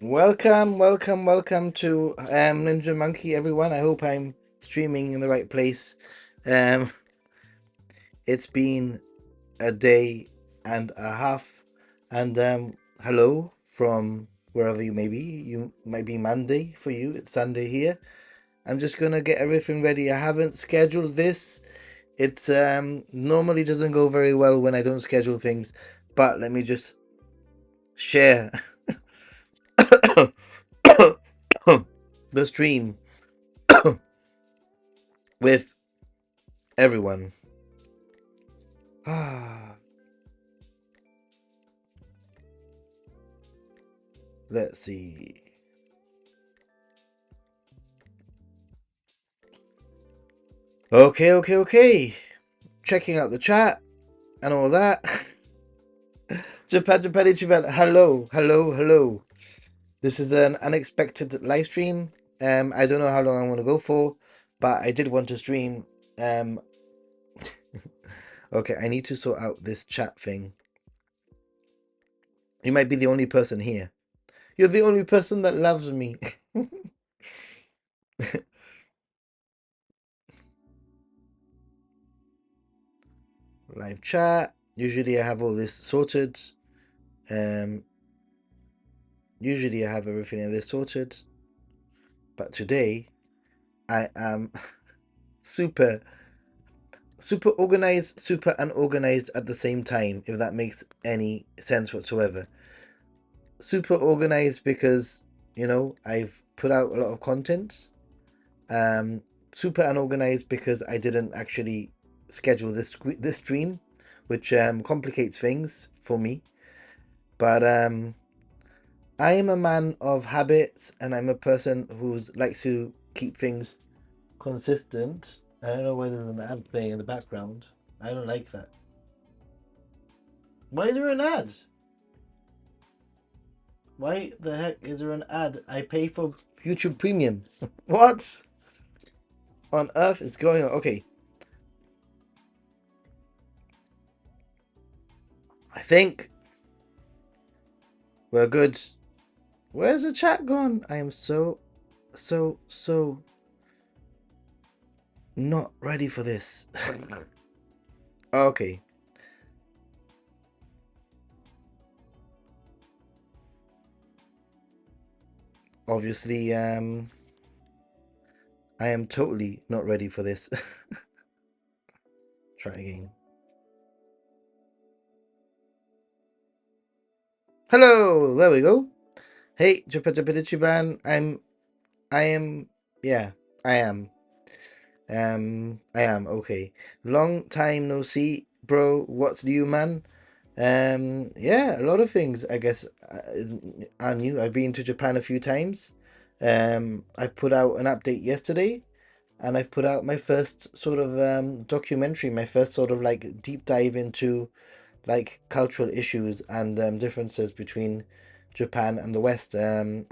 Welcome to Ninja Monkey, everyone. I hope I'm streaming in the right place. Um, it's been a day and a half, and hello from wherever you may be. You might be Monday for you. It's Sunday here. I'm just gonna get everything ready. I haven't scheduled this. It's normally doesn't go very well when I don't schedule things, but let me just share the stream with everyone. Let's see. Okay. Checking out the chat and all that. Japan. Hello. This is an unexpected live stream. I don't know how long I want to go for, but I did want to stream. Okay, I need to sort out this chat thing. You might be the only person here. You're the only person that loves me. Live chat. Usually I have all this sorted. Usually I have everything in this sorted. But today I am super organized, super unorganized at the same time, if that makes any sense whatsoever. Super organized because, I've put out a lot of content. Super unorganized because I didn't actually schedule this stream, which complicates things for me. But I am a man of habits, and I'm a person who likes to keep things consistent. I don't know why there's an ad playing in the background. I don't like that. Why is there an ad? Why the heck is there an ad? I pay for YouTube Premium. What on earth is going on? Okay. I think we're good. Where's the chat gone? I am so not ready for this. Okay. Obviously, I am totally not ready for this. Try again. Hello, there we go. Hey, Japan. I am, yeah, I am. I am, okay. Long time no see, bro. What's new, man? Yeah, a lot of things, I guess, are new. I've been to Japan a few times. I put out an update yesterday, and I've put out my first sort of documentary, my first sort of like deep dive into like cultural issues and differences between Japan and the West. And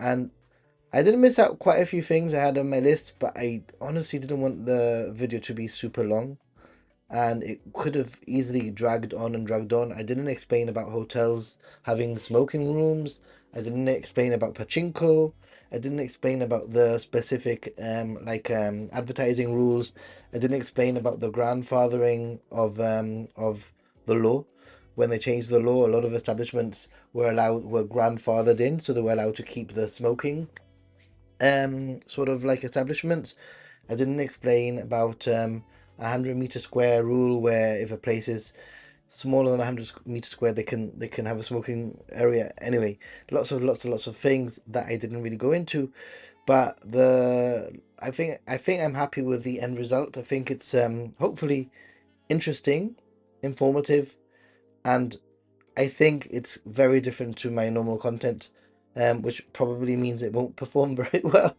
I didn't miss out quite a few things I had on my list, but I honestly didn't want the video to be super long, and it could have easily dragged on and dragged on. I didn't explain about hotels having smoking rooms. I didn't explain about pachinko. I didn't explain about the specific advertising rules. I didn't explain about the grandfathering of the law. When they changed the law, a lot of establishments were grandfathered in, so they were allowed to keep the smoking sort of like establishments. I didn't explain about 100-meter square rule, where if a place is smaller than 100-meter square, they can have a smoking area. Anyway, lots of things that I didn't really go into, but I think I'm happy with the end result. I think it's hopefully interesting, informative, and I think it's very different to my normal content, which probably means it won't perform very well.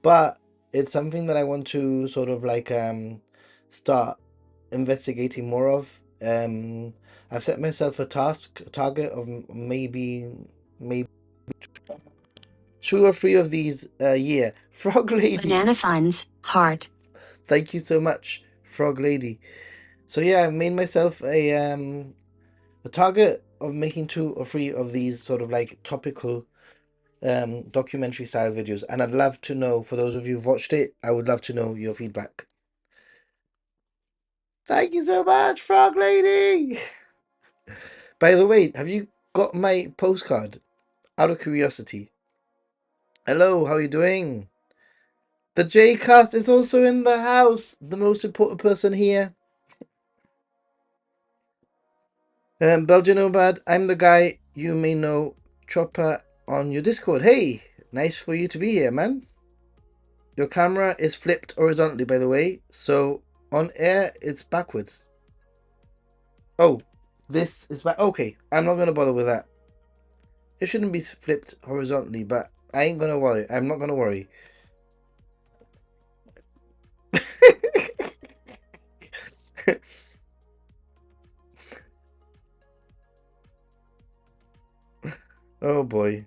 But it's something that I want to sort of like start investigating more of. I've set myself a target of maybe 2 or 3 of these a year. Frog Lady, Banana finds heart. thank you so much, Frog Lady. So yeah, I made myself a target of making 2 or 3 of these sort of like topical documentary style videos, and I'd love to know, for those of you who've watched it, I would love to know your feedback. Thank you so much, Frog Lady. By the way, have you got my postcard? Out of curiosity. Hello, how are you doing? The J cast is also in the house. The most important person here. Belgian Nomad, I'm the guy you may know, Chopper, on your Discord. Hey, nice for you to be here, man. Your camera is flipped horizontally, by the way, so on air it's backwards. Oh, this is back. Okay, I'm not gonna bother with that. It shouldn't be flipped horizontally, but I ain't gonna worry. I'm not gonna worry. Oh boy,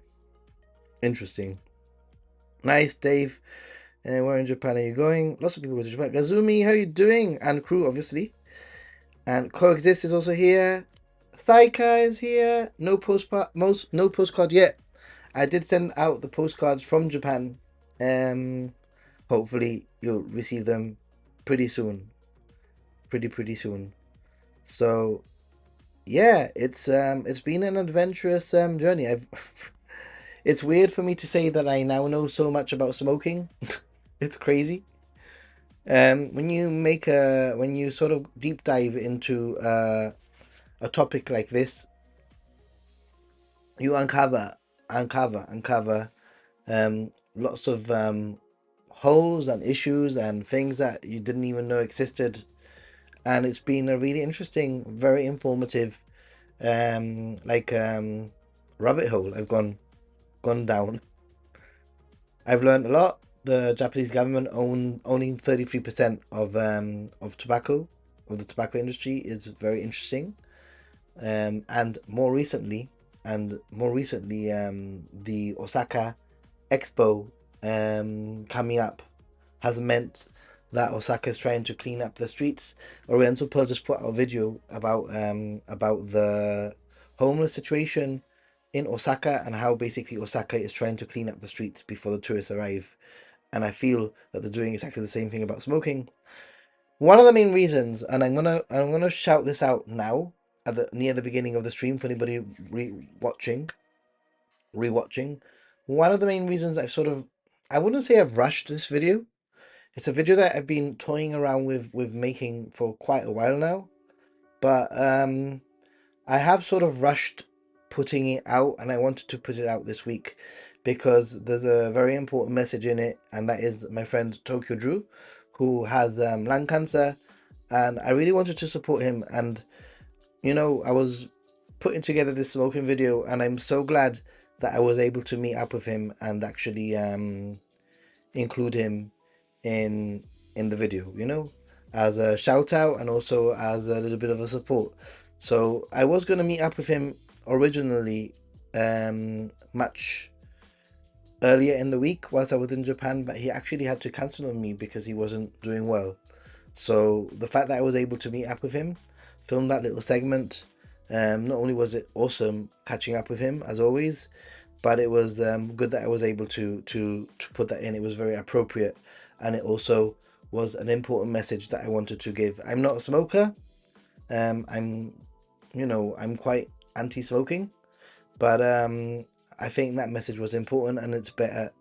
interesting. Nice, Dave. And where in Japan are you going? Lots of people go to Japan. Gazumi, how you doing? And crew, obviously. And Coexist is also here. Saika is here. No postcard yet. I did send out the postcards from Japan. Hopefully you'll receive them pretty soon. Pretty soon. So yeah, it's been an adventurous journey. I've it's weird for me to say that I now know so much about smoking. It's crazy. When you sort of deep dive into a topic like this, you uncover lots of holes and issues and things that you didn't even know existed. And it's been a really interesting, very informative, like rabbit hole I've gone down. I've learned a lot. The Japanese government owning 33% of tobacco, of the tobacco industry, is very interesting. And more recently, the Osaka Expo coming up has meant that Osaka is trying to clean up the streets. Oriental Pearl just put out a video about the homeless situation in Osaka and how basically Osaka is trying to clean up the streets before the tourists arrive. And I feel that they're doing exactly the same thing about smoking. One of the main reasons, and I'm gonna shout this out now at the near the beginning of the stream for anybody rewatching. One of the main reasons I wouldn't say I've rushed this video. It's a video that I've been toying around with making for quite a while now, but I have sort of rushed putting it out, and I wanted to put it out this week because there's a very important message in it, and that is my friend Tokyo Drew, who has lung cancer, and I really wanted to support him. And I was putting together this smoking video, and I'm so glad that I was able to meet up with him and actually include him in the video, as a shout out and also as a little bit of a support. So I was going to meet up with him originally much earlier in the week whilst I was in Japan, but he actually had to cancel on me because he wasn't doing well. So the fact that I was able to meet up with him, film that little segment, not only was it awesome catching up with him as always, but it was good that I was able to put that in. It was very appropriate, and it also was an important message that I wanted to give. I'm not a smoker. I'm I'm quite anti-smoking, but I think that message was important, and it's better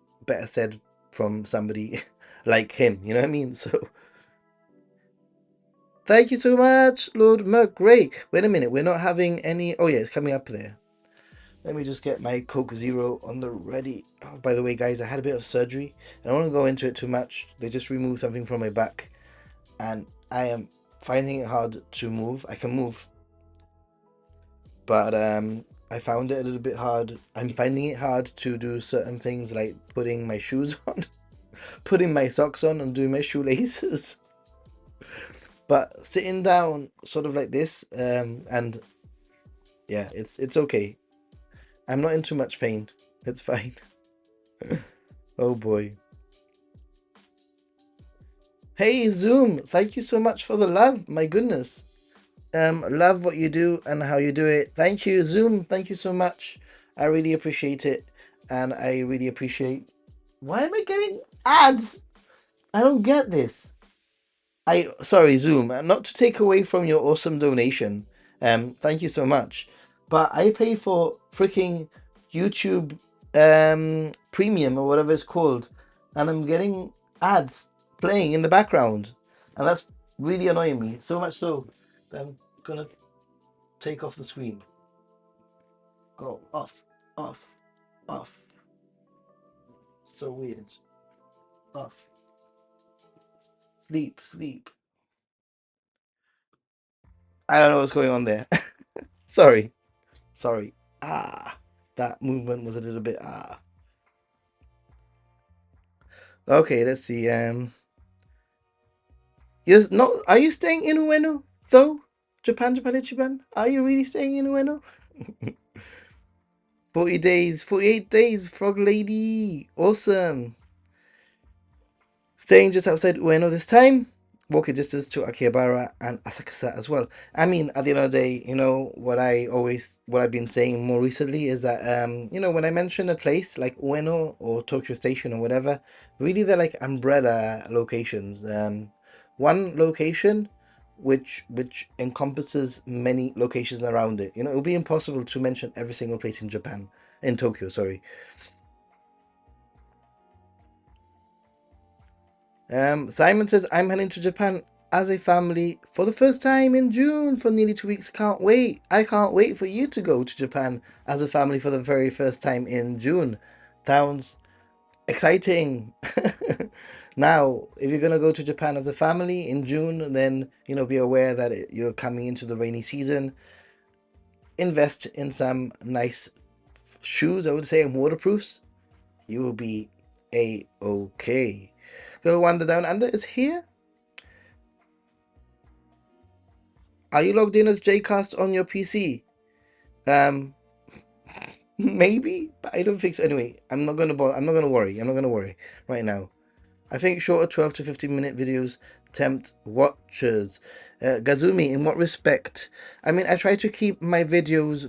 said from somebody like him. You know what I mean? So thank you so much, Lord Merc. Great. Wait a minute, we're not having any. Oh yeah, it's coming up there. Let me just get my Coke Zero on the ready. Oh, by the way, guys, I had a bit of surgery. I don't want to go into it too much. They just removed something from my back, and I am finding it hard to move. I can move, but I found it a little bit hard. I'm finding it hard to do certain things like putting my shoes on, putting my socks on, and doing my shoelaces. But sitting down, sort of like this, and yeah, it's okay. I'm not in too much pain. It's fine. Oh boy. Hey Zoom, thank you so much for the love. My goodness. Love what you do and how you do it. Thank you, Zoom. Thank you so much. I really appreciate it. and I really appreciate. Why am I getting ads? I don't get this. I sorry, Zoom, not to take away from your awesome donation. Thank you so much. But I pay for freaking YouTube premium or whatever it's called, and I'm getting ads playing in the background. And that's really annoying me. So much so that I'm gonna take off the screen. Go off, off, off. So weird. Off. Sleep, sleep. I don't know what's going on there. Sorry. Sorry. Ah, that movement was a little bit Okay, let's see. You're not. Are you staying in Ueno though? Japan, Japan, Ichiban. Are you really staying in Ueno? 40 days, 48 days, Frog Lady. Awesome. Staying just outside Ueno this time. Walking distance to Akihabara and Asakusa as well. I mean, at the end of the day, what I've been saying more recently is that, when I mention a place like Ueno or Tokyo Station or whatever, really they're like umbrella locations. One location which encompasses many locations around it. It would be impossible to mention every single place in Japan, in Tokyo, sorry. Simon says, I'm heading to Japan as a family for the first time in June for nearly 2 weeks. Can't wait. I can't wait for you to go to Japan as a family for the very first time in June. Sounds exciting. Now, if you're going to go to Japan as a family in June, then, be aware that you're coming into the rainy season. Invest in some nice shoes, I would say, and waterproofs. You will be a-okay. Go Wander Down Under is here. Are you logged in as Jcast on your PC? Um, maybe, but I don't think so. Anyway, I'm not gonna bother. I'm not gonna worry. I'm not gonna worry right now. I think shorter 12 to 15-minute videos tempt watchers. Gazumi, in what respect? I mean, I try to keep my videos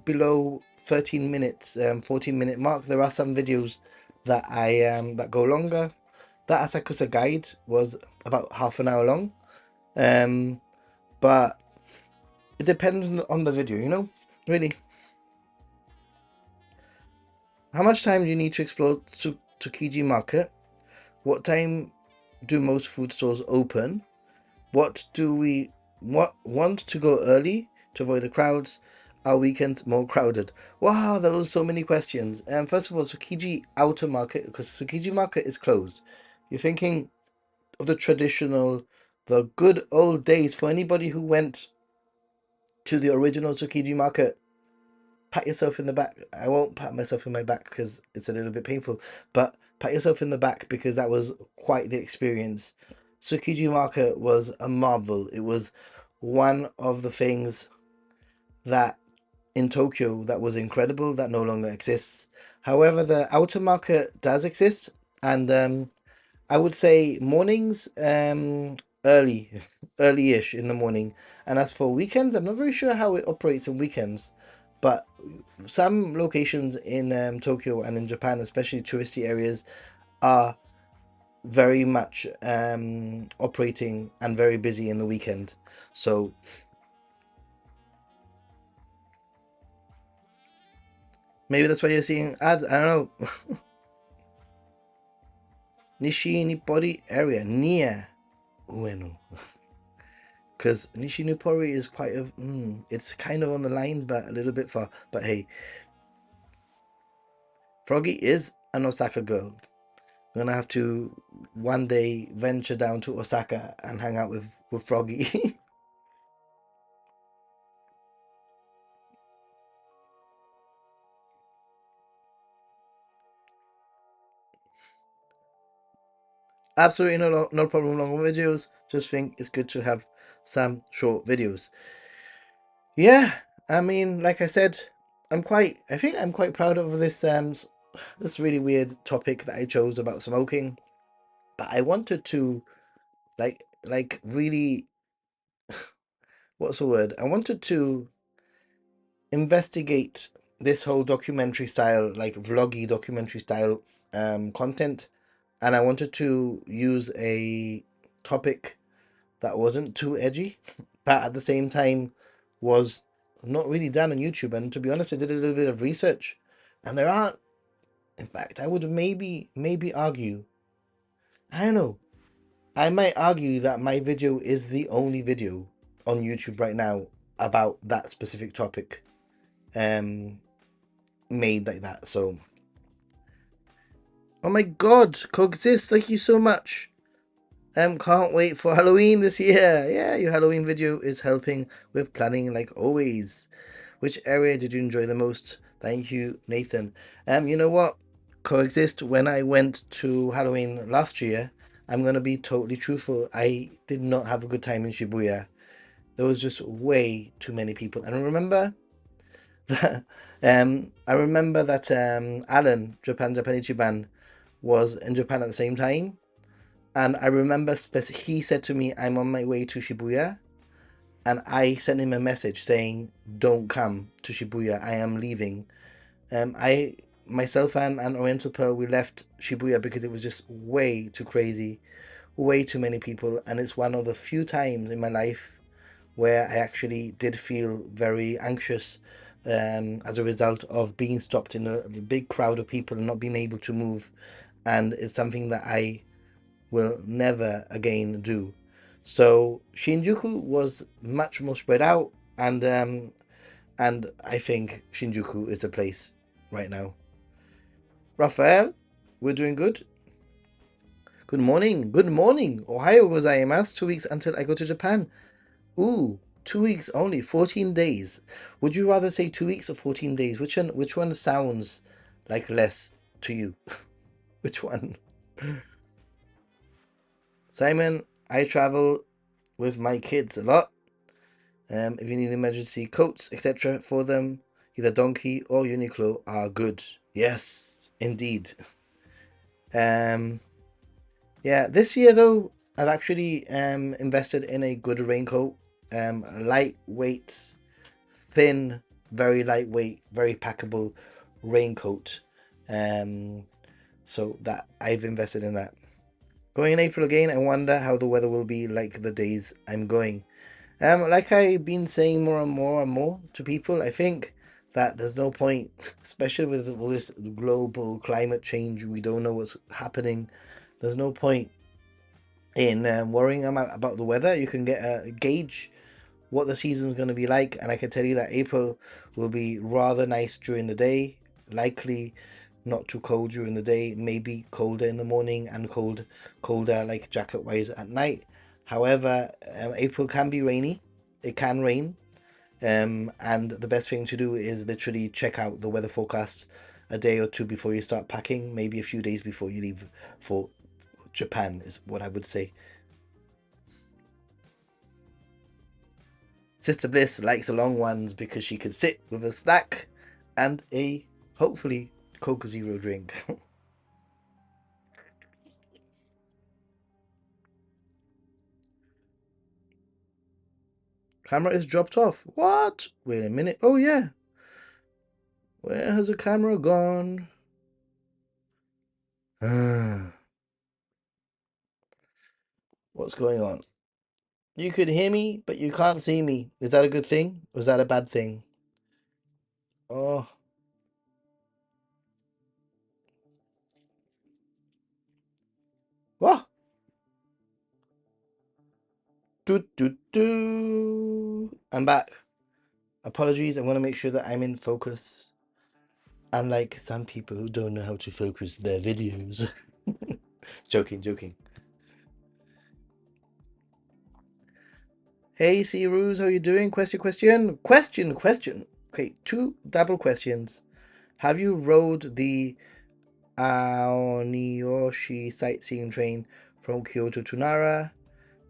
below 13 minutes, 14-minute mark. There are some videos that go longer. That Asakusa guide was about half an hour long. But it depends on the video, really. How much time do you need to explore Tsukiji Market? What time do most food stores open? What do we want to go early to avoid the crowds? Are weekends more crowded? Wow, there was so many questions. First of all, Tsukiji Outer Market, because Tsukiji Market is closed. You're thinking of the good old days for anybody who went to the original Tsukiji Market. Pat yourself in the back. I won't pat myself in my back because it's a little bit painful, but pat yourself in the back because that was quite the experience. Tsukiji Market was a marvel. It was one of the things that in Tokyo that was incredible that no longer exists. However, the outer market does exist, and I would say mornings, early, early-ish in the morning. And as for weekends, I'm not very sure how it operates on weekends, but some locations in Tokyo and in Japan, especially touristy areas, are very much operating and very busy in the weekend. So maybe that's why you're seeing ads. I don't know. Nishi Nippori area near Ueno. Because Nishinupori is quite it's kind of on the line, but a little bit far. But hey, Froggy is an Osaka girl. I'm gonna have to one day venture down to Osaka and hang out with Froggy. Absolutely no problem long videos. Just think it's good to have some short videos. Yeah, I mean, like I said, I think I'm quite proud of this this really weird topic that I chose about smoking. But I wanted to really, what's the word? I wanted to investigate this whole documentary style, like vloggy documentary style content, and I wanted to use a topic that wasn't too edgy, but at the same time was not really done on YouTube. And to be honest, I did a little bit of research, and there aren't. In fact, I would maybe argue. I don't know. I might argue that my video is the only video on YouTube right now about that specific topic, um, made like that. So, oh my God, Coexist! Thank you so much. Can't wait for Halloween this year. Yeah, your Halloween video is helping with planning like always. Which area did you enjoy the most? Thank you, Nathan. You know what? Coexist, when I went to Halloween last year, I'm gonna be totally truthful. I did not have a good time in Shibuya. There was just way too many people. And I remember that Alan, Japan Ichiban, was in Japan at the same time. And I remember he said to me, I'm on my way to Shibuya. And I sent him a message saying, don't come to Shibuya. I am leaving. I myself and Oriental Pearl, we left Shibuya because it was just way too crazy, way too many people, and it's one of the few times in my life where I actually did feel very anxious, as a result of being stopped in a big crowd of people and not being able to move, and it's something that I will never again do. So Shinjuku was much more spread out, and I think Shinjuku is a place right now. Raphael, we're doing good. Good morning. Good morning. Ohio gozaimasu. 2 weeks until I go to Japan. Ooh, 2 weeks only. 14 days. Would you rather say 2 weeks or 14 days? Which one sounds like less to you? Which one? Simon, I travel with my kids a lot. If you need emergency coats, etc. for them, either Donkey or Uniqlo are good. Yes, indeed. Um, Yeah, this year though, I've actually invested in a good raincoat. Lightweight, thin, very lightweight, very packable raincoat. Um, so that I've invested in that. Going in April again, I wonder how the weather will be like the days I'm going. Like I've been saying more and more and more to people, I think that there's no point, especially with all this global climate change. We don't know what's happening. There's no point in worrying about the weather. You can get a gauge what the season's going to be like, and I can tell you that April will be rather nice during the day, likely not too cold during the day, maybe colder in the morning and colder like jacket wise at night. However, April can be rainy. It can rain, and the best thing to do is literally check out the weather forecast a day or two before you start packing, maybe a few days before you leave for Japan is what I would say. Sister Bliss likes the long ones because she can sit with a snack and a hopefully Coca Zero drink. Camera is dropped off. What? Wait a minute. Oh yeah. Where has the camera gone? What's going on? You could hear me, but you can't see me. Is that a good thing? Or is that a bad thing? Oh, what? Do do do. I'm back. Apologies. I'm gonna make sure that I'm in focus. Unlike some people who don't know how to focus their videos. Joking, joking. Hey, C Ruse, how you doing? Question. Okay, two double questions. Have you rode the Aonioshi sightseeing train from Kyoto to Nara?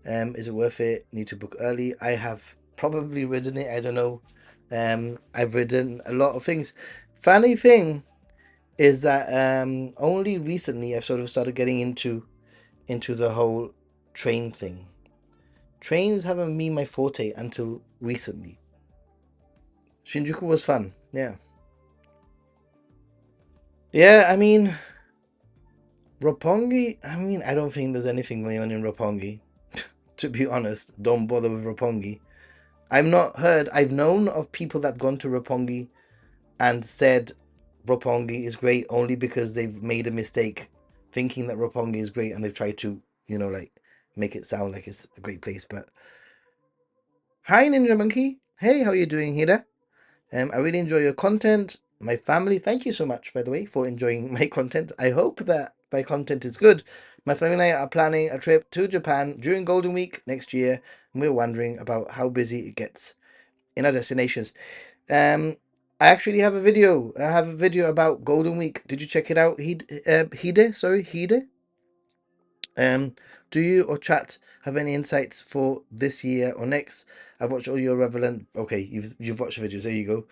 Is it worth it? Need to book early. I have probably ridden it. I don't know. I've ridden a lot of things. Funny thing is that only recently I've sort of started getting into the whole train thing. Trains haven't been my forte until recently. Shinjuku was fun, yeah. Yeah, I mean, Roppongi. I mean, I don't think there's anything going on in Roppongi. To be honest, don't bother with Roppongi. I've not heard. I've known of people that gone to Roppongi and said Roppongi is great only because they've made a mistake thinking that Roppongi is great and they've tried to, like make it sound like it's a great place. But hi, Ninja Monkey. Hey, how are you doing here? I really enjoy your content. My family, thank you so much, by the way, for enjoying my content. I hope that my content is good. My family and I are planning a trip to Japan during Golden Week next year, and we're wondering about how busy it gets in our destinations. Um, I actually have a video. I have a video about Golden Week. Did you check it out? Hide. Um, do you or chat have any insights for this year or next? I've watched all your relevant. Okay, you've watched the videos. There you go.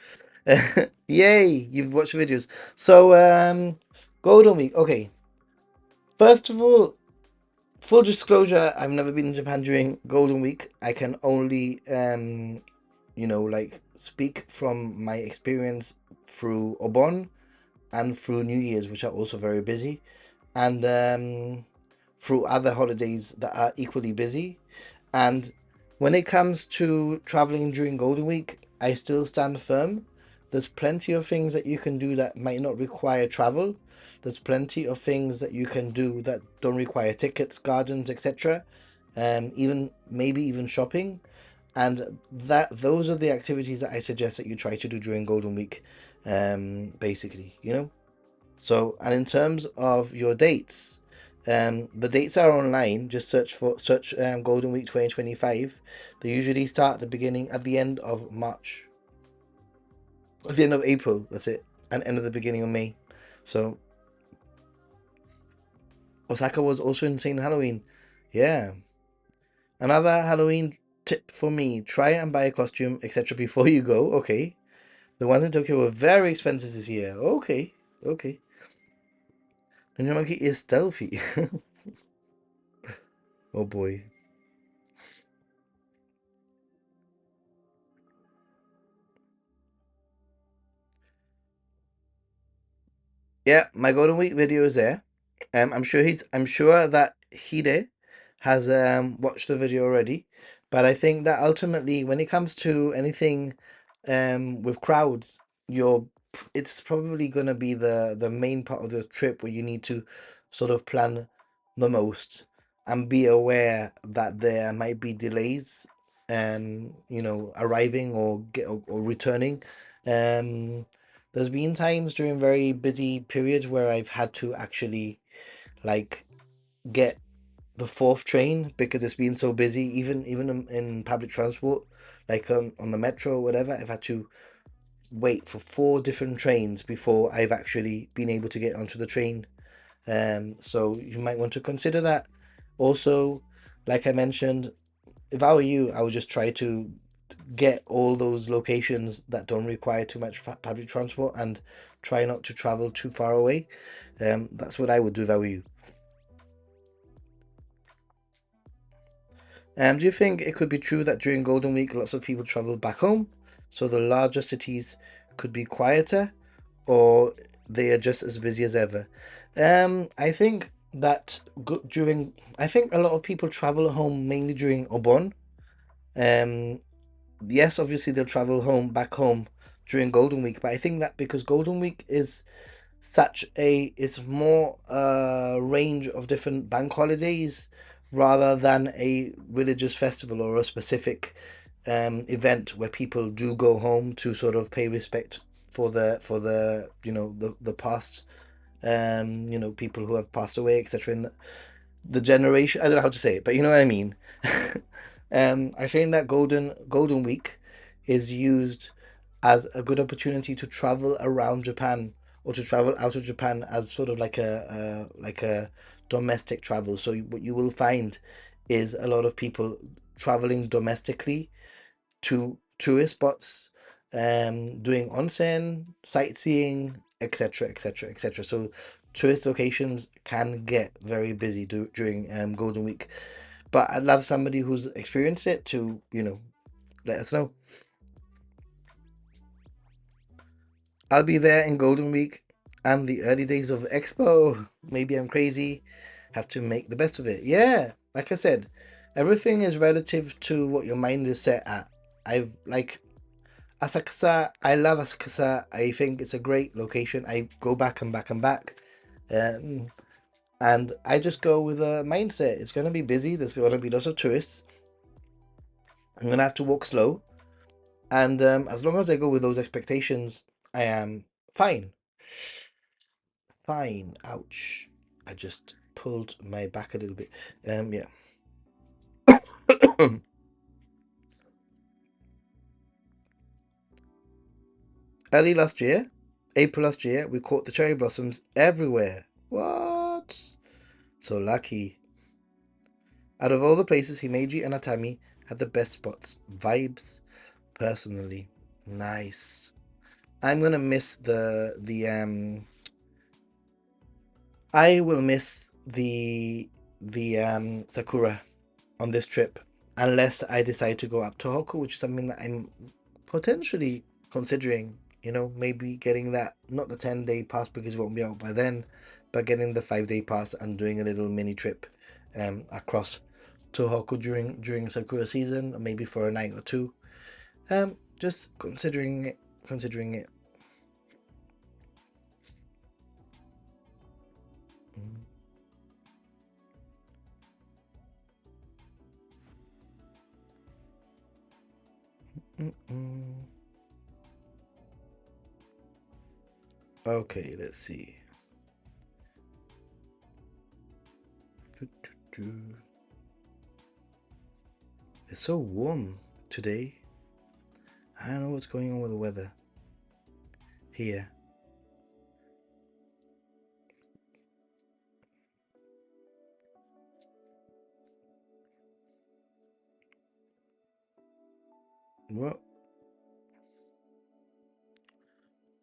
Yay, you've watched the videos. So Golden Week. Okay, first of all, full disclosure, I've never been in Japan during Golden Week. I can only like speak from my experience through Obon and through New Year's, which are also very busy, and through other holidays that are equally busy. And when it comes to traveling during Golden Week, I still stand firm. There's plenty of things that you can do that might not require travel. There's plenty of things that you can do that don't require tickets, gardens, etc. Even maybe even shopping. And that those are the activities that I suggest that you try to do during Golden Week, basically. So, and in terms of your dates, the dates are online. Just search Golden Week 2025. They usually start at the end of March, at the end of April. That's it, and end of the beginning of May. So Osaka was also insane Halloween. Yeah, another Halloween tip for me: try and buy a costume, etc. before you go. Okay, the ones in Tokyo were very expensive this year. Okay, okay. Ninja Monkey is stealthy. Oh boy. Yeah, my Golden Week video is there. I'm sure that Hide has watched the video already, but I think that ultimately when it comes to anything with crowds, it's probably gonna be the main part of the trip where you need to sort of plan the most and be aware that there might be delays arriving or returning. Um there's been times during very busy periods where I've had to actually like get the fourth train because it's been so busy. Even in public transport, like on the metro or whatever, I've had to wait for four different trains before I've actually been able to get onto the train. So you might want to consider that. Also, like I mentioned, if I were you, I would just try to get all those locations that don't require too much public transport and try not to travel too far away. That's what I would do if I were you. Do you think it could be true that during Golden Week, lots of people travel back home, so the larger cities could be quieter, or they are just as busy as ever? I think that I think a lot of people travel home mainly during Obon. Um, yes, obviously they'll travel back home during Golden Week, but I think that because Golden Week is it's more a range of different bank holidays rather than a religious festival or a specific event where people do go home to sort of pay respect for the the past people who have passed away, etc. in the generation. I don't know how to say it, but you know what I mean. I think that Golden Week is used as a good opportunity to travel around Japan or to travel out of Japan as sort of like a domestic travel. So what you will find is a lot of people traveling domestically to tourist spots, doing onsen, sightseeing, etc., etc., etc. So tourist locations can get very busy during Golden Week. But I'd love somebody who's experienced it to, let us know. I'll be there in Golden Week. And the early days of Expo. Maybe I'm crazy. Have to make the best of it. Yeah, like I said, everything is relative to what your mind is set at. I've like Asakusa. I love Asakusa. I think it's a great location. I go back and back and back. Um, and I just go with a mindset. It's going to be busy. There's going to be lots of tourists. I'm going to have to walk slow. And as long as I go with those expectations, I am fine. Fine. Ouch. I just pulled my back a little bit. Yeah. Early last year, April last year, we caught the cherry blossoms everywhere. What? So lucky. Out of all the places, Himeji and Atami had the best spots. Vibes, personally. Nice. I'm gonna miss I will miss the Sakura on this trip unless I decide to go up to Hoku, which is something that I'm potentially considering. Maybe getting that, not the 10-day pass because it won't be out by then, but getting the 5-day pass and doing a little mini trip across to Hoku during Sakura season, or maybe for a night or two. Just considering it. Considering it. Okay, let's see. It's so warm today. I don't know what's going on with the weather here.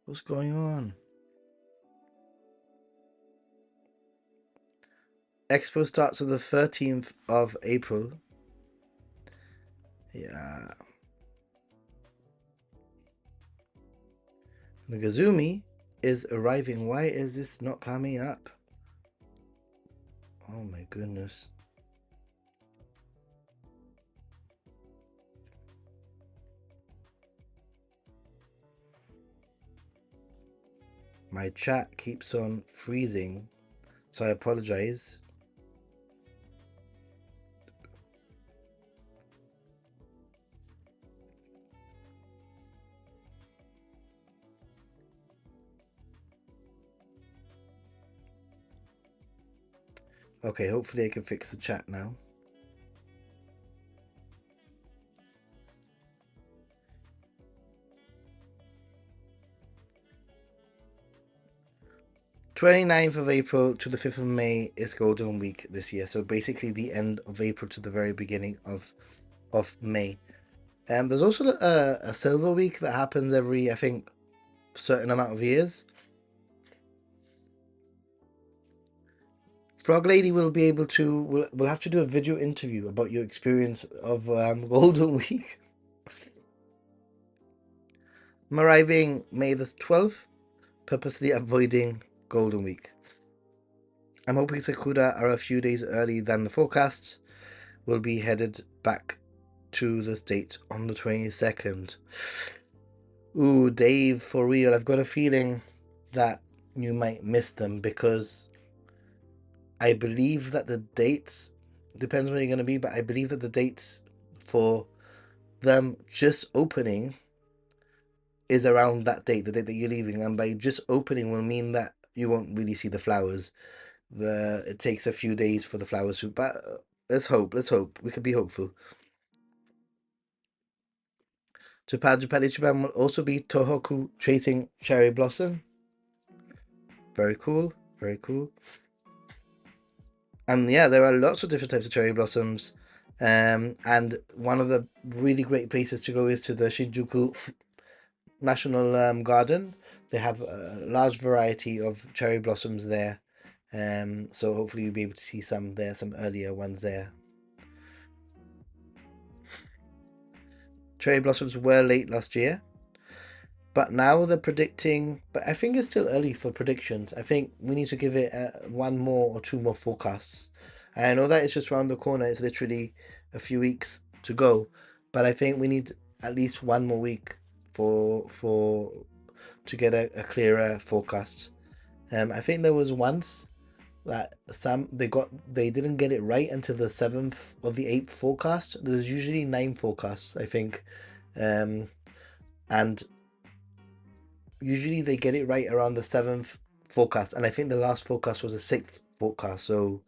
What's going on? Expo starts on the 13th of April. Yeah. Nagazumi is arriving. Why is this not coming up? Oh my goodness. My chat keeps on freezing, so I apologize. Okay, hopefully I can fix the chat now. "29th of April to the 5th of May is Golden Week this year. So basically the end of April to the very beginning of May. There's also a Silver Week that happens every, I think, certain amount of years. Frog Lady will be able to. We'll have to do a video interview about your experience of Golden Week. I'm arriving May the 12th, purposely avoiding Golden Week. I'm hoping Sakura are a few days early than the forecast. We'll be headed back to the States on the 22nd. Ooh, Dave, for real, I've got a feeling that you might miss them because I believe that the dates, depends when you're going to be, but I believe that the dates for them just opening is around that date, the date that you're leaving, and by just opening will mean that you won't really see the flowers. It takes a few days for the flowers to, but let's hope. We could be hopeful. Japan Ichiban will also be Tohoku chasing cherry blossom. Very cool. Very cool. And yeah, there are lots of different types of cherry blossoms. And one of the really great places to go is to the Shinjuku National Garden. They have a large variety of cherry blossoms there. So hopefully you'll be able to see some there, some earlier ones there. Cherry blossoms were late last year. But now they're predicting, but I think it's still early for predictions. I think we need to give it one more or two more forecasts. I know that it's just around the corner. It's literally a few weeks to go, but I think we need at least one more week for to get a clearer forecast. I think there was once that they didn't get it right until the seventh or the eighth forecast. There's usually nine forecasts, I think, um, and usually they get it right around the seventh forecast, and I think the last forecast was the sixth forecast. So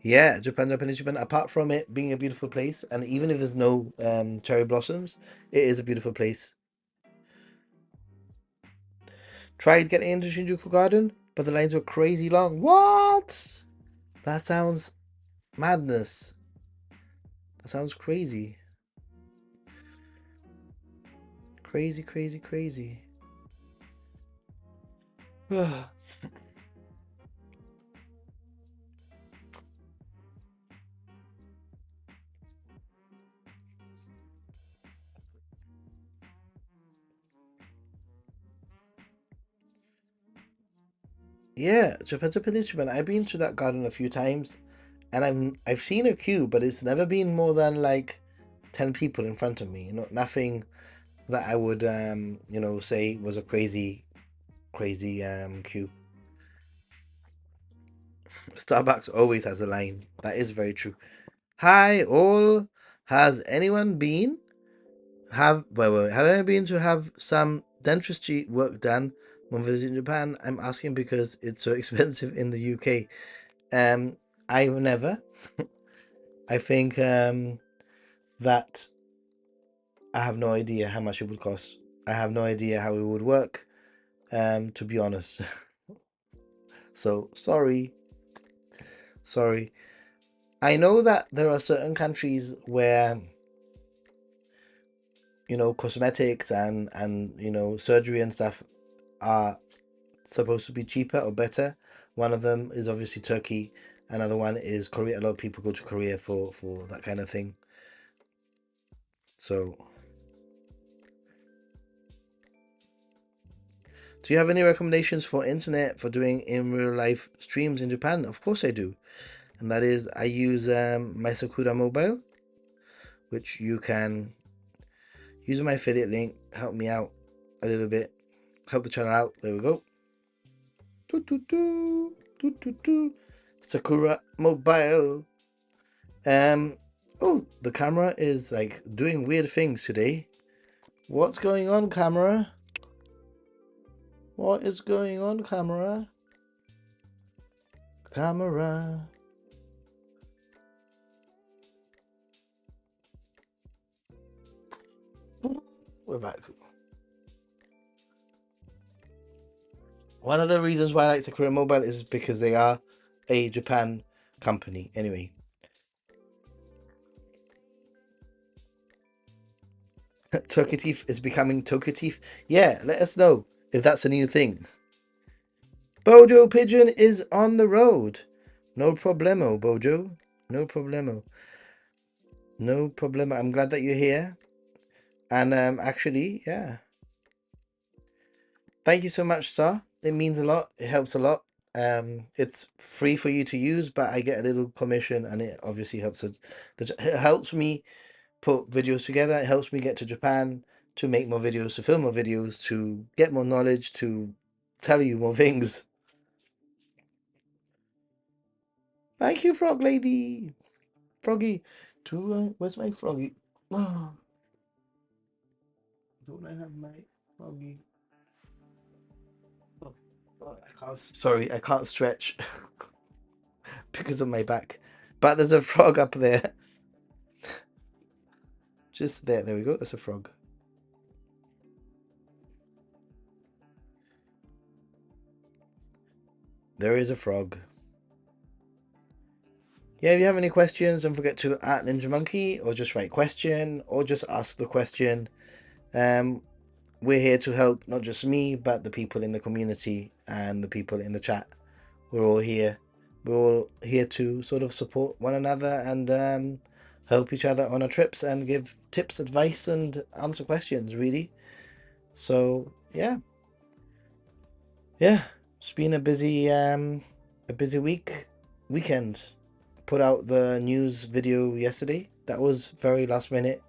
yeah, Japan. Apart from it being a beautiful place, and even if there's no cherry blossoms, it is a beautiful place. Tried getting into Shinjuku Garden, but the lines were crazy long. What? That sounds madness. That sounds crazy. Crazy, crazy, crazy. Yeah, Japan's a Peninsula. I've been to that garden a few times, and I've seen a queue, but it's never been more than like 10 people in front of me. Nothing that I would say was a crazy, crazy queue. Starbucks always has a line. That is very true. Hi all. Has anyone been have anyone been to have some dentistry work done when visiting Japan? I'm asking because it's so expensive in the UK. I've never. I think that I have no idea how much it would cost. I have no idea how it would work, to be honest. So sorry, sorry. I know that there are certain countries where cosmetics and surgery and stuff are supposed to be cheaper or better. One of them is obviously Turkey. Another one is Korea. A lot of people go to Korea for that kind of thing. So, do you have any recommendations for internet for doing in real life streams in Japan? Of course I do, and that is I use my Sakura mobile, which you can use my affiliate link. Help me out a little bit. Help the channel out. There we go. Doo, doo, doo, doo, doo, doo. Sakura mobile. Oh, the camera is like doing weird things today. What's going on, camera? What is going on, camera? Camera. We're back. One of the reasons why I like Sakura Mobile is because they are a Japan company. Anyway. Tokatif is becoming Tokatif. Yeah, let us know if that's a new thing. Bojo Pigeon is on the road. No problemo, Bojo. No problemo. No problemo. I'm glad that you're here. And actually, yeah. Thank you so much, sir. It means a lot. It helps a lot. It's free for you to use, but I get a little commission, and it obviously helps us. It helps me put videos together. It helps me get to Japan to make more videos, to film more videos, to get more knowledge, to tell you more things. Thank you, Frog Lady. Froggy. Where's my froggy? Oh, don't I have my froggy? Oh, I can't. Sorry, I can't stretch because of my back. But there's a frog up there. Just there. There we go. That's a frog. There is a frog. Yeah, if you have any questions, don't forget to at Ninja Monkey or just write question or just ask the question. We're here to help not just me, but the people in the community and the people in the chat. We're all here. We're all here to sort of support one another and help each other on our trips and give tips, advice, and answer questions, really. So yeah, it's been a busy weekend. Put out the news video yesterday. That was very last minute.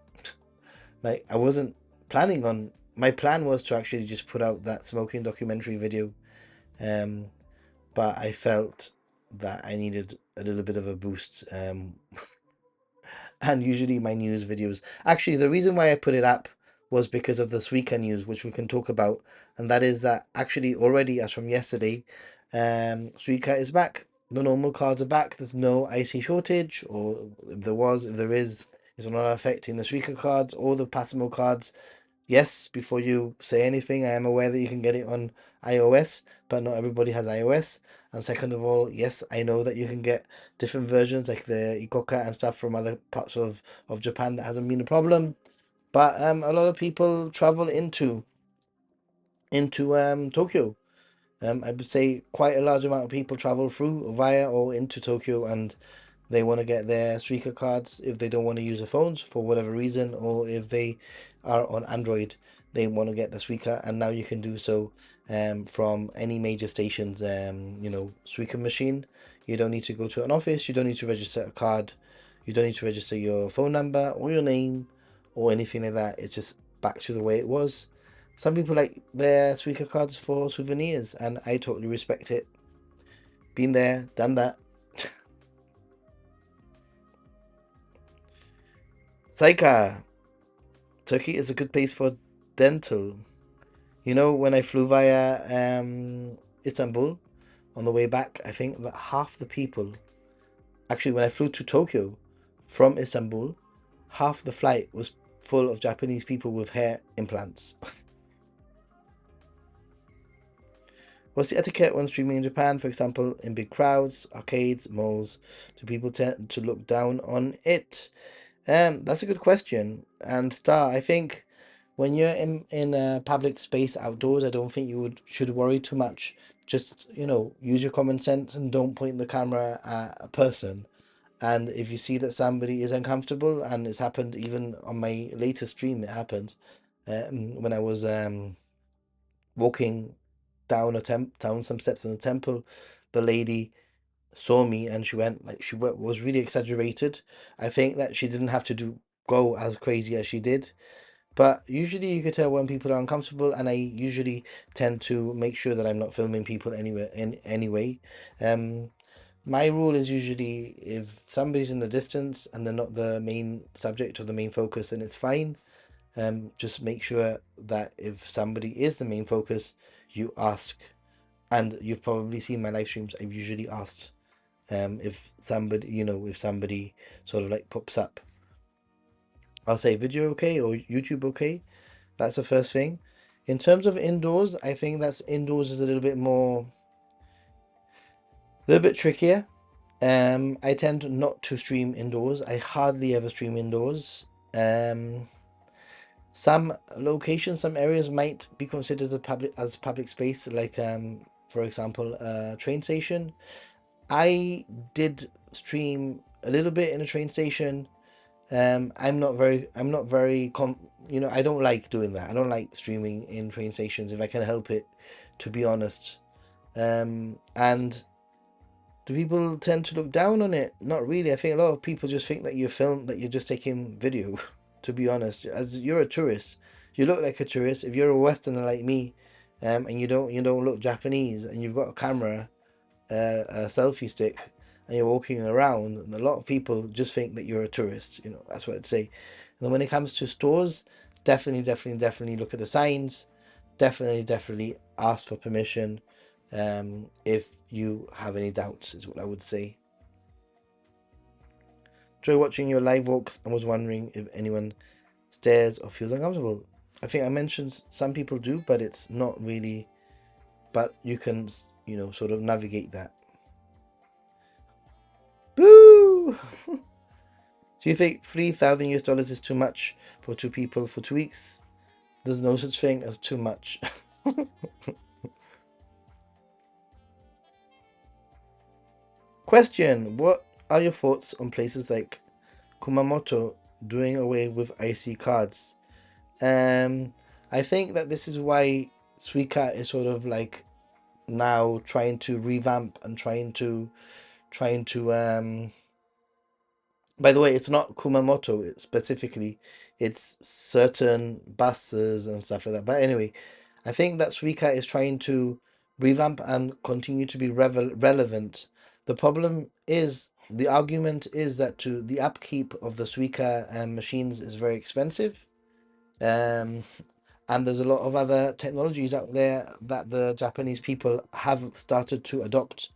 Like I wasn't planning on. My plan was to actually just put out that smoking documentary video, um, but I felt that I needed a little bit of a boost. And usually my news videos. Actually, the reason why I put it up was because of the Suica news, which we can talk about, and that is that actually already as from yesterday, Suica is back. The normal cards are back. There's no IC shortage, or if there is, it's not affecting the Suica cards or the Passimo cards. Yes, before you say anything, I am aware that you can get it on iOS, but not everybody has iOS. And second of all, yes, I know that you can get different versions like the Ikoka and stuff from other parts of Japan. That hasn't been a problem. But a lot of people travel into Tokyo. I would say quite a large amount of people travel through or via or into Tokyo, and they want to get their Suica cards if they don't want to use their phones for whatever reason, or if they are on Android, they want to get the Suica, and now you can do so from any major stations, Suica machine. You don't need to go to an office, you don't need to register a card, you don't need to register your phone number or your name or anything like that. It's just back to the way it was. Some people like their Suica cards for souvenirs, and I totally respect it. Been there, done that. Saika, Turkey is a good place for dental. You know, when I flew via Istanbul on the way back, I think that half the people, actually, when I flew to Tokyo from Istanbul, half the flight was full of Japanese people with hair implants. What's the etiquette when streaming in Japan, for example, in big crowds, arcades, malls? Do people tend to look down on it? That's a good question. And Star, I think when you're in a public space outdoors, I don't think you would should worry too much. Just, use your common sense and don't point the camera at a person. And if you see that somebody is uncomfortable, and it's happened even on my latest stream, it happened when I was walking down some steps in the temple, the lady saw me and she went like was really exaggerated. I think that she didn't have to go as crazy as she did, but usually you could tell when people are uncomfortable, and I usually tend to make sure that I'm not filming people anywhere in any way. Um, my rule is usually if somebody's in the distance and they're not the main subject or the main focus, then it's fine. Just make sure that if somebody is the main focus, you ask. And you've probably seen my live streams. I've usually asked if somebody sort of like pops up, I'll say video okay or YouTube okay. That's the first thing. In terms of indoors, I think that's indoors is a little bit trickier. I tend not to stream indoors. I hardly ever stream indoors. Um, some locations, some areas might be considered as public space, like for example, a train station. I did stream a little bit in a train station. I'm not very I don't like doing that. I don't like streaming in train stations if I can help it, to be honest. And do people tend to look down on it? Not really. I think a lot of people just think that that you're just taking video, to be honest. As you're a tourist, you look like a tourist. If you're a Westerner like me, and you don't look Japanese, and you've got a camera, a selfie stick, and you're walking around, and a lot of people just think that you're a tourist. That's what I'd say. And then when it comes to stores, definitely look at the signs. Definitely ask for permission if you have any doubts, is what I would say. Enjoy watching your live walks and was wondering if anyone stares or feels uncomfortable. I think I mentioned some people do, but it's not really. But you can, sort of navigate that. Boo! Do you think $3,000 is too much for two people for 2 weeks? There's no such thing as too much. Question: what are your thoughts on places like Kumamoto doing away with IC cards. Um, I think that this is why Suica is sort of like now trying to revamp and trying to. By the way, it's not Kumamoto specifically; it's certain buses and stuff like that. But anyway, I think that Suica is trying to revamp and continue to be relevant. The problem is the argument is that to the upkeep of the Suica machines is very expensive. Um, and there's a lot of other technologies out there that the Japanese people have started to adopt,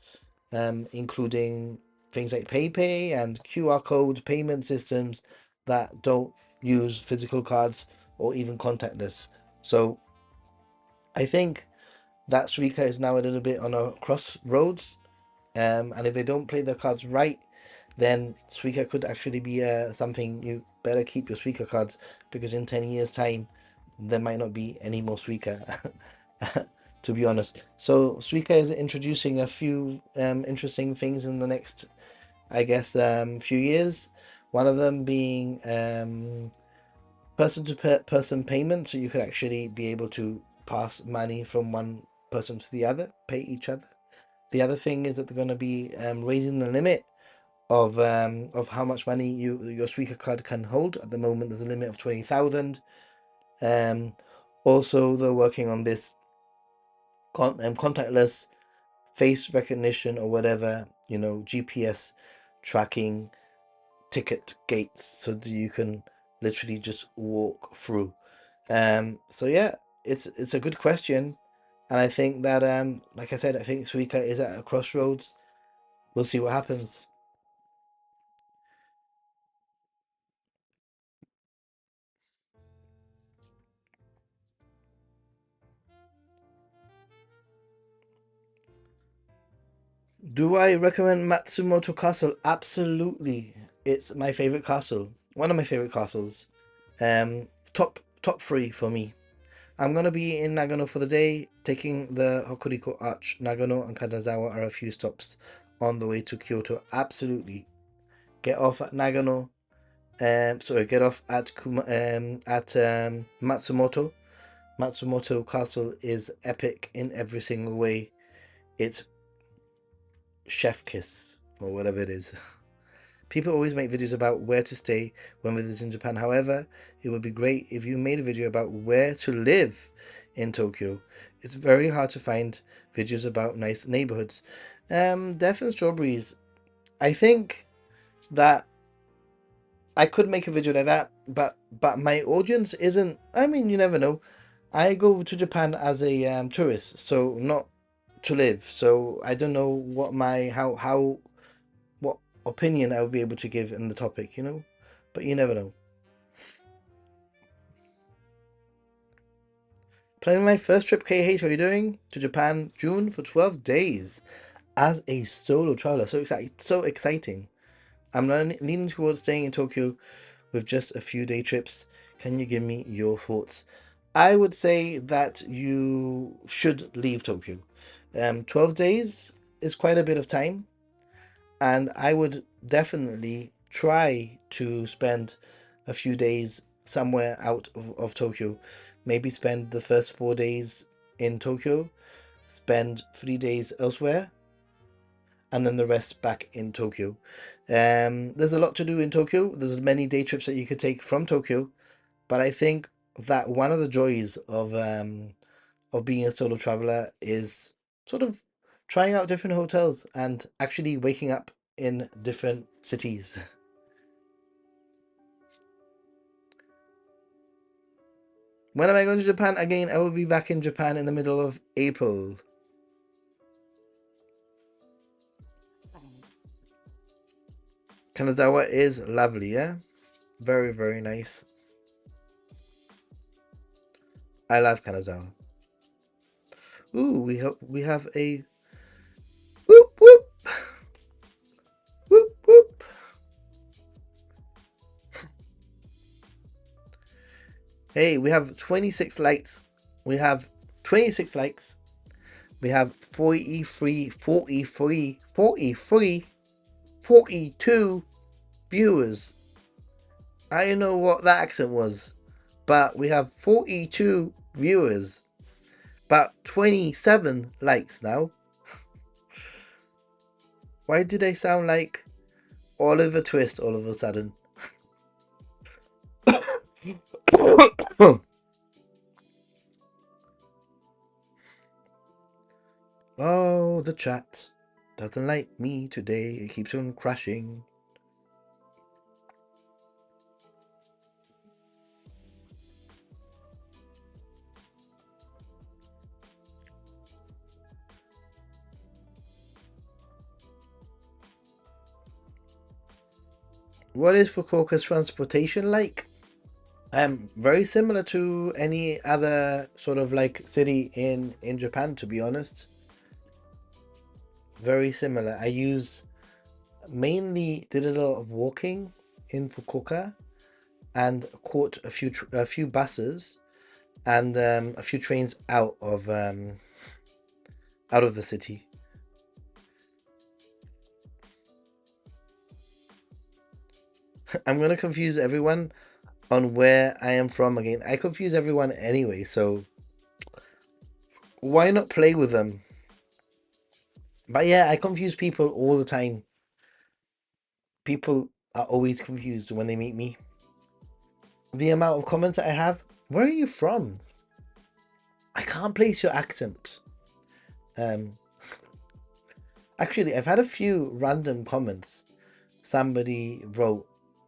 including things like PayPay and QR code payment systems that don't use physical cards or even contactless. So I think that Suica is now a little bit on a crossroads, and if they don't play their cards right, then Suica could actually be something you better keep your Suica cards, because in 10 years' time, there might not be any more Suica, to be honest. So Suica is introducing a few interesting things in the next, I guess, few years. One of them being person to person payment, so you could actually be able to pass money from one person to the other, pay each other. The other thing is that they're going to be raising the limit of how much money your Suica card can hold. At the moment, there's a limit of 20,000. Um, Also, they're working on this contactless face recognition or whatever, GPS tracking ticket gates, so that you can literally just walk through. So yeah, it's a good question, and I think that like I said, I think Suica is at a crossroads. We'll see what happens. Do I recommend Matsumoto Castle? Absolutely. It's my favorite castle. One of my favorite castles. Top three for me. I'm gonna be in Nagano for the day, taking the Hokuriko Arch. Nagano and Kanazawa are a few stops on the way to Kyoto. Absolutely. Get off at Nagano. Sorry, get off at Matsumoto. Matsumoto Castle is epic in every single way. It's chef kiss or whatever it is. People always make videos about where to stay when visiting Japan. However, it would be great if you made a video about where to live in Tokyo. It's very hard to find videos about nice neighborhoods. Death and Strawberries. I think that I could make a video like that, but my audience isn't. I mean, you never know. I go to Japan as a tourist, so not to live. So I don't know what my how what opinion I would be able to give in the topic. But you never know. Planning my first trip, KH. What are you doing? To Japan, June for 12 days as a solo traveler. So exciting. I'm leaning towards staying in Tokyo with just a few day trips. Can you give me your thoughts? I would say that you should leave Tokyo. 12 days is quite a bit of time, and I would definitely try to spend a few days somewhere out of Tokyo. Maybe spend the first 4 days in Tokyo, spend 3 days elsewhere, and then the rest back in Tokyo. There's a lot to do in Tokyo. There's many day trips that you could take from Tokyo, but I think that one of the joys of being a solo traveler is sort of trying out different hotels and actually waking up in different cities. When am I going to Japan again? I will be back in Japan in the middle of April. Kanazawa is lovely, yeah? Very, very nice. I love Kanazawa. Ooh, we have a whoop whoop whoop whoop. Hey, we have 26 likes. We have 26 likes. We have 43, 43, 43, 42 viewers. I don't know what that accent was, but we have 42 viewers, but 27 likes now. Why did I sound like Oliver Twist all of a sudden? Oh, the chat doesn't like me today. It keeps on crashing. What is Fukuoka's transportation like? Very similar to any other sort of like city in Japan, to be honest. Very similar. I used mainly did a lot of walking in Fukuoka and caught a few buses and a few trains out of the city. I'm gonna confuse everyone on where I am from again. I confuse everyone anyway, so why not play with them? But yeah, I confuse people all the time. People are always confused when they meet me. The amount of comments I have. Where are you from? I can't place your accent. Um, Actually, I've had a few random comments. Somebody wrote,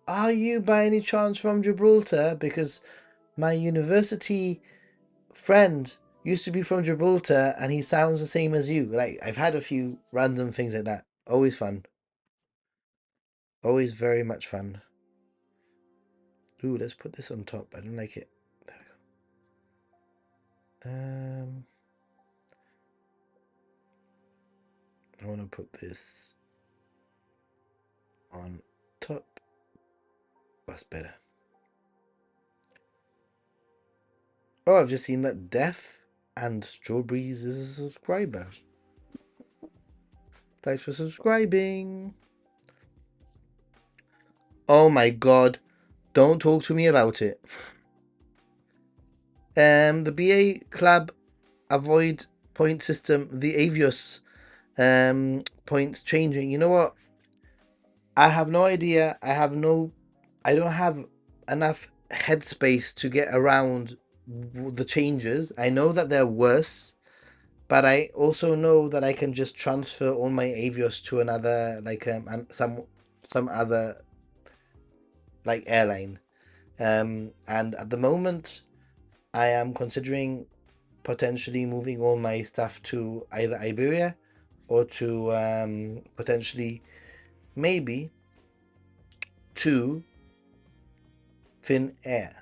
"Are you by any chance from Gibraltar? Because my university friend used to be from Gibraltar and he sounds the same as you." Like, I've had a few random things like that. Always fun. Always very much fun. Ooh, let's put this on top. I don't like it. There we go. I want to put this on top. That's better. Oh, I've just seen that Death and Strawberries is a subscriber. Thanks for subscribing. Oh my god. Don't talk to me about it. The BA Club avoid point system, the Avios points changing. You know what? I have no idea. I don't have enough headspace to get around the changes. I know that they're worse, but I also know that I can just transfer all my Avios to another and some other like airline. And at the moment, I am considering potentially moving all my stuff to either Iberia or to potentially maybe to Finnair.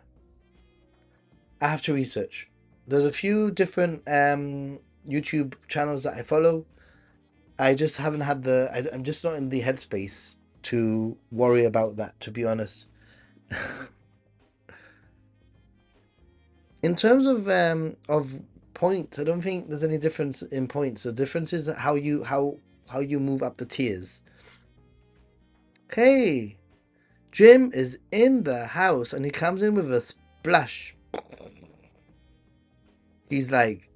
I have to research. There's a few different YouTube channels that I follow. I just haven't had I'm just not in the headspace to worry about that, to be honest. In terms of points, I don't think there's any difference in points. The difference is how you move up the tiers. Hey, Jim is in the house and he comes in with a splash. He's like,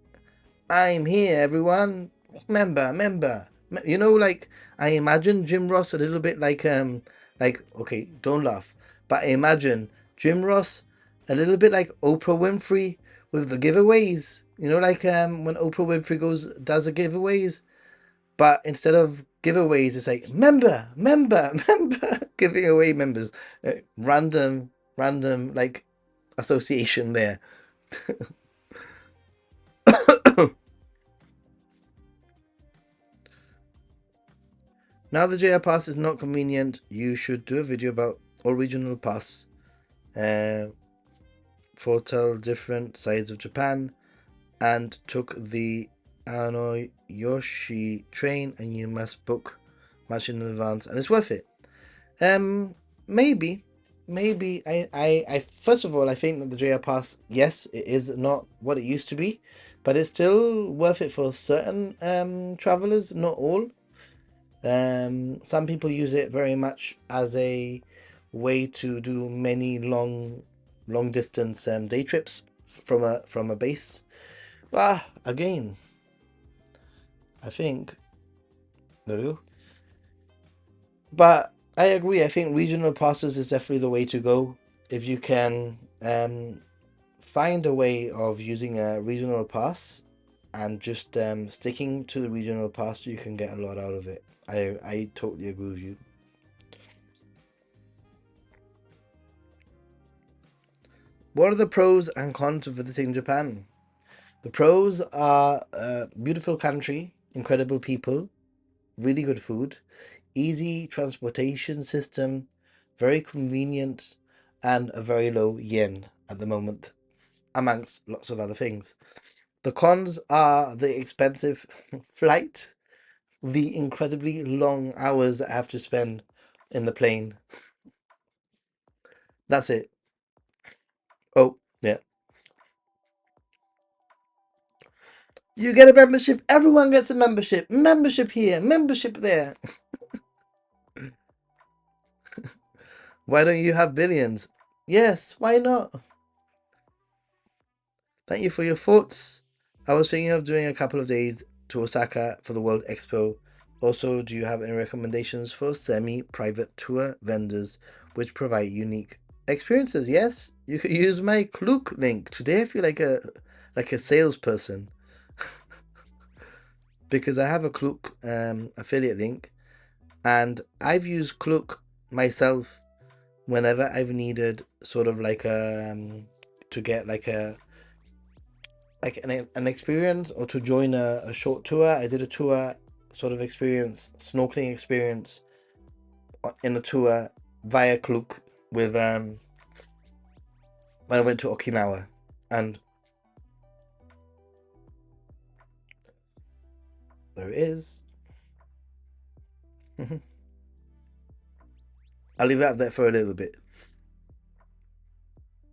"I'm here, everyone. Member. You know, like I imagine Jim Ross a little bit like okay, don't laugh, but I imagine Jim Ross a little bit like Oprah Winfrey with the giveaways. You know, like when Oprah Winfrey does the giveaways, but instead of giveaways, it's like member, giving away members. Random like association there. Now the JR Pass is not convenient, you should do a video about all regional pass for tell different sides of Japan and took the Anoyoshi train and you must book much in advance and it's worth it. Maybe. I first of all I think that the JR Pass, yes, it is not what it used to be, but it's still worth it for certain travelers, not all. Some people use it very much as a way to do many long distance day trips from a base. Again, I think there we go. But I agree. I think regional passes is definitely the way to go. If you can find a way of using a regional pass and just sticking to the regional pass, you can get a lot out of it. I totally agree with you. What are the pros and cons of visiting Japan? The pros are a beautiful country, incredible people, really good food, easy transportation system, very convenient, and a very low yen at the moment, amongst lots of other things. The cons are the expensive flight, the incredibly long hours I have to spend in the plane. That's it. Oh, yeah. You get a membership. Everyone gets a membership. Membership here, membership there. Why don't you have billions? Yes, why not? Thank you for your thoughts. I was thinking of doing a couple of days to Osaka for the World Expo. Also, do you have any recommendations for semi-private tour vendors which provide unique experiences? Yes, you could use my Klook link. Today I feel like a salesperson because I have a Klook affiliate link, and I've used Klook myself whenever I've needed sort of like to get like an experience or to join a short tour. I did a tour sort of experience, snorkeling experience in a tour via Klook with when I went to Okinawa, and there it is. I'll leave it up there for a little bit.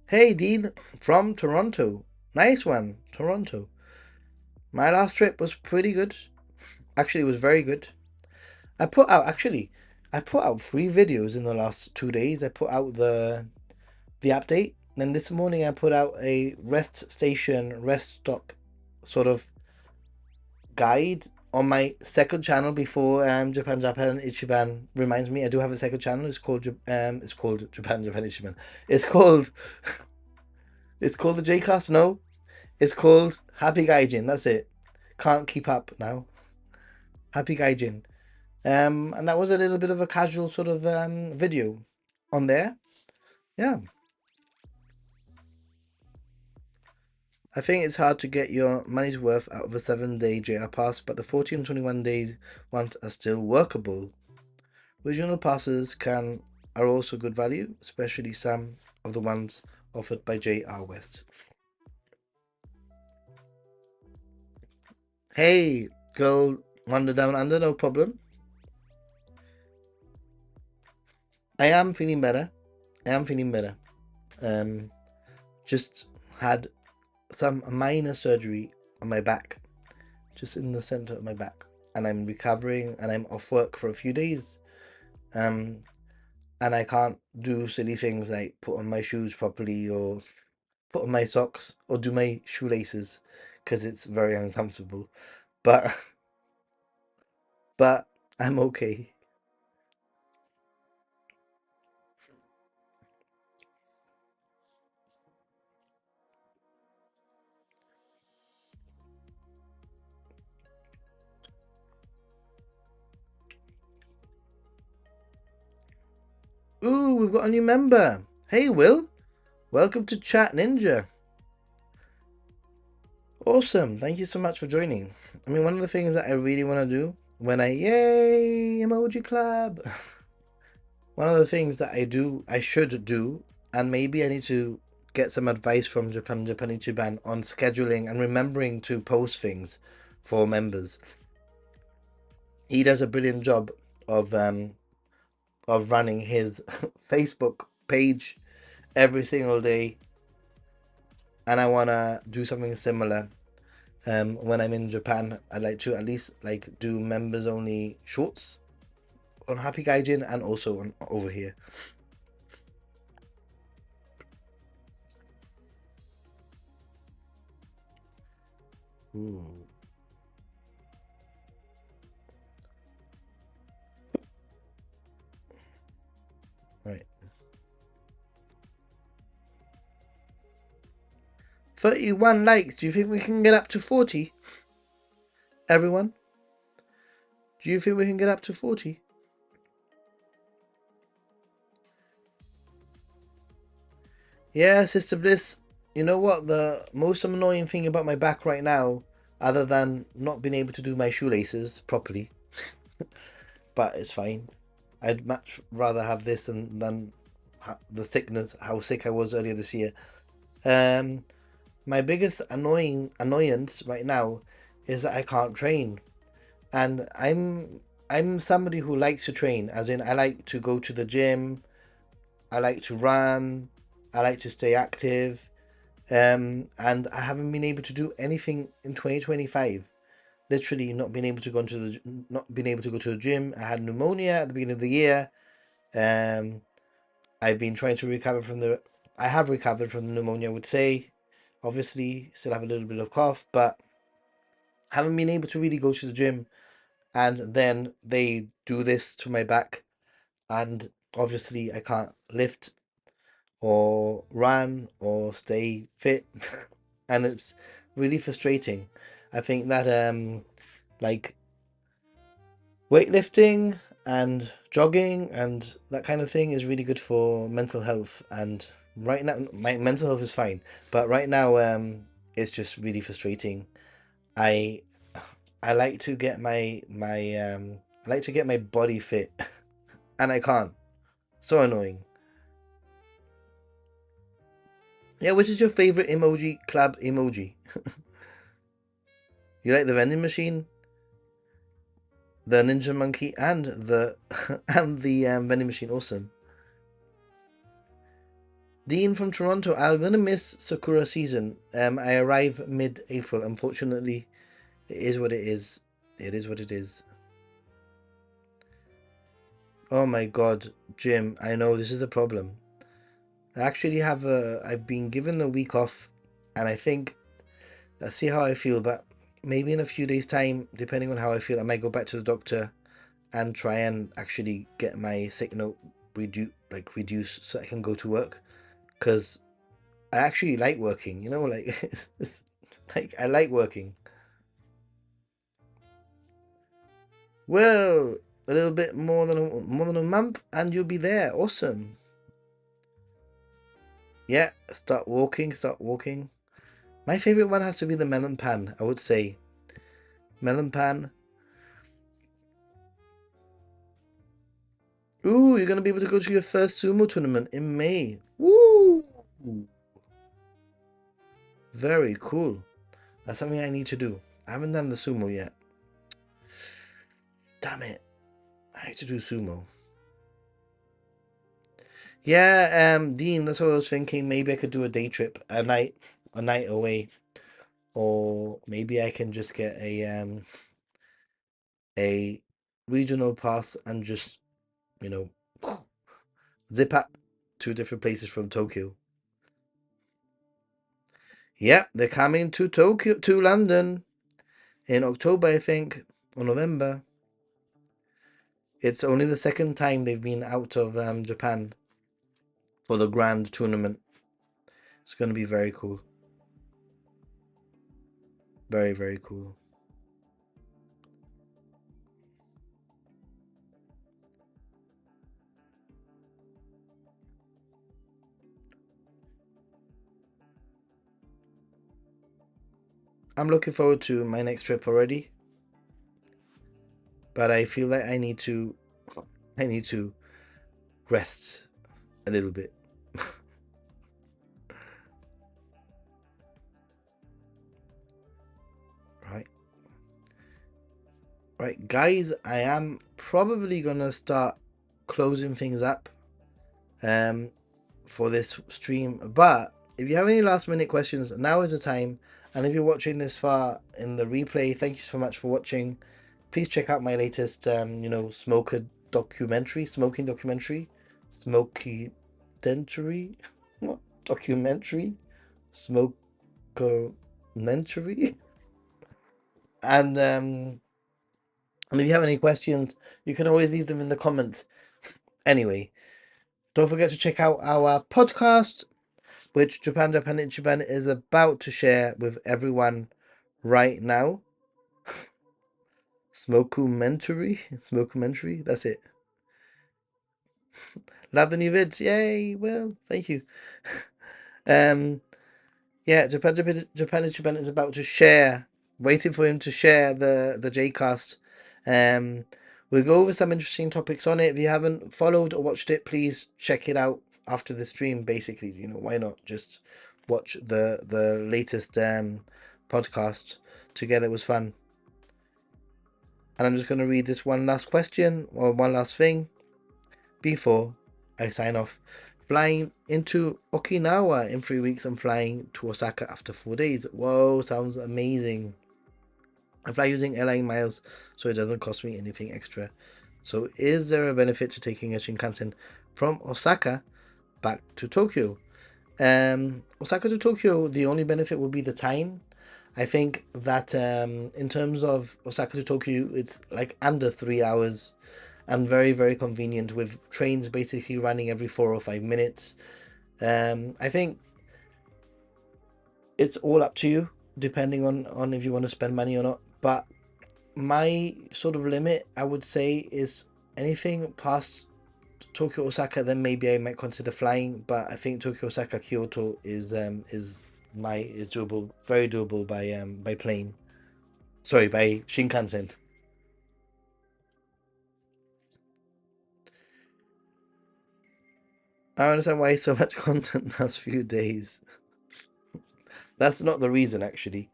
Hey Dean from Toronto. Nice one, Toronto. My last trip was pretty good. Actually, it was very good. I put out 3 videos in the last 2 days. I put out the update. Then this morning I put out a rest station, rest stop sort of guide on my second channel before Japan Ichiban reminds me. I do have a second channel. It's called Japan Ichiban. It's called it's called the Jcast. No, it's called Happy Gaijin. That's it. Can't keep up now. Happy Gaijin. And that was a little bit of a casual sort of video on there. Yeah. I think it's hard to get your money's worth out of a 7-day JR pass, but the 40 and 21 days ones are still workable. Regional passes are also good value, especially some of the ones offered by JR West. Hey, girl, wander down under, no problem. I am feeling better. I am feeling better. Just had some minor surgery on my back, just in the center of my back, and I'm recovering, and I'm off work for a few days. And I can't do silly things like put on my shoes properly or put on my socks or do my shoelaces because it's very uncomfortable. But but I'm okay. Ooh, we've got a new member. Hey, Will. Welcome to Chat Ninja. Awesome. Thank you so much for joining. I mean, one of the things that I really want to do when yay, emoji club. One of the things that I should do, and maybe I need to get some advice from Japan Ichiban on scheduling and remembering to post things for members. He does a brilliant job of running his Facebook page every single day, and I wanna do something similar. When I'm in Japan, I'd like to at least like do members only shorts on Happy Gaijin and also on over here. Ooh. Right. 31 likes. Do you think we can get up to 40? Everyone? Do you think we can get up to 40? Yeah, Sister Bliss. You know what? The most annoying thing about my back right now, other than not being able to do my shoelaces properly, but it's fine. I'd much rather have this than the sickness, how sick I was earlier this year. Um, my biggest annoyance right now is that I can't train, and I'm somebody who likes to train, as in I like to go to the gym, I like to run, I like to stay active, and I haven't been able to do anything in 2025. Literally not being able to go into the not being able to go to the gym. I had pneumonia at the beginning of the year. Um, I've been trying to recover from the. I have recovered from the pneumonia, I would say. Obviously, still have a little bit of cough, but haven't been able to really go to the gym. And then they do this to my back, and obviously I can't lift or run or stay fit, and it's really frustrating. I think that like weightlifting and jogging and that kind of thing is really good for mental health. And right now, my mental health is fine, but right now, it's just really frustrating. I I like to get I like to get my body fit, and I can't. So annoying. Yeah, which is your favorite emoji club emoji? You like the vending machine, the ninja monkey, and the and the vending machine. Awesome. Dean from Toronto. I'm gonna miss Sakura season. I arrive mid-April. Unfortunately, it is what it is. It is what it is. Oh my God, Jim. I know this is a problem. I actually have a. I've been given a week off, and I think let's see how I feel. But maybe in a few days' time, depending on how I feel, I might go back to the doctor and try and actually get my sick note reduced so I can go to work. Because I actually like working, like like I like working. Well, a little bit more than a month, and you'll be there. Awesome. Yeah, start walking. Start walking. My favorite one has to be the melon pan. I would say melon pan. Ooh, you're gonna be able to go to your first sumo tournament in May. Woo! Very cool. That's something I need to do. I haven't done the sumo yet. Damn it! I need to do sumo. Yeah, Dean, that's what I was thinking. Maybe I could do a day trip, a night away, or maybe I can just get a regional pass and just you know zip up to different places from Tokyo. Yep, they're coming to Tokyo to London in October, I think, or November. It's only the second time they've been out of Japan for the grand tournament. It's going to be very cool. Very, very cool. I'm looking forward to my next trip already, but I feel like I need to rest a little bit. Right. Right, guys, I am probably gonna start closing things up um for this stream. But if you have any last minute questions, now is the time. And if you're watching this far in the replay, thank you so much for watching. Please check out my latest smoking documentary, smoky dentary, what documentary, smokementary. And if you have any questions, you can always leave them in the comments. Anyway, don't forget to check out our podcast, which Japan is about to share with everyone right now. Smokumentary. That's it. Love the new vids. Yay! Well, thank you. um, yeah, Japan is about to share. Waiting for him to share the Jcast. Um, we'll go over some interesting topics on it. If you haven't followed or watched it, please check it out after the stream. Basically, why not just watch the latest podcast together? It was fun. And I'm just going to read this one last question or one last thing before I sign off. Flying into Okinawa in 3 weeks and flying to Osaka after 4 days. Whoa, sounds amazing. I fly using airline miles, so it doesn't cost me anything extra. So is there a benefit to taking a Shinkansen from Osaka back to Tokyo? Osaka to Tokyo, the only benefit will be the time. I think that in terms of Osaka to Tokyo, it's like under 3 hours and very, very convenient with trains basically running every 4 or 5 minutes. I think it's all up to you, depending on if you want to spend money or not. But my sort of limit, I would say, is anything past Tokyo Osaka, then maybe I might consider flying. But I think Tokyo Osaka Kyoto is doable, very doable by plane. Sorry, by Shinkansen. I understand why so much content last few days. That's not the reason actually.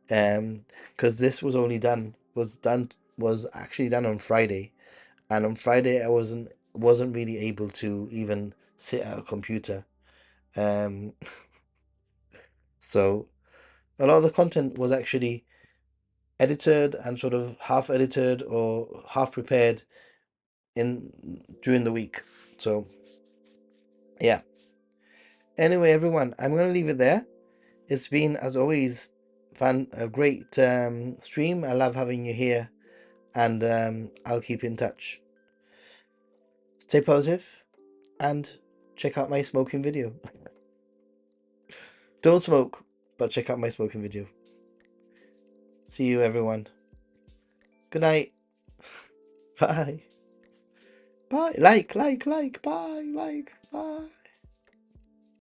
Because this was actually done on Friday, and on Friday I wasn't really able to even sit at a computer. Um, so a lot of the content was actually edited and sort of half edited or half prepared in during the week. So yeah. Anyway, everyone, I'm gonna leave it there. It's been, as always, a great stream. I love having you here, and I'll keep in touch. Stay positive and check out my smoking video. Don't smoke, but check out my smoking video. See you, everyone. Good night. Bye. Bye. Like. Bye. Bye.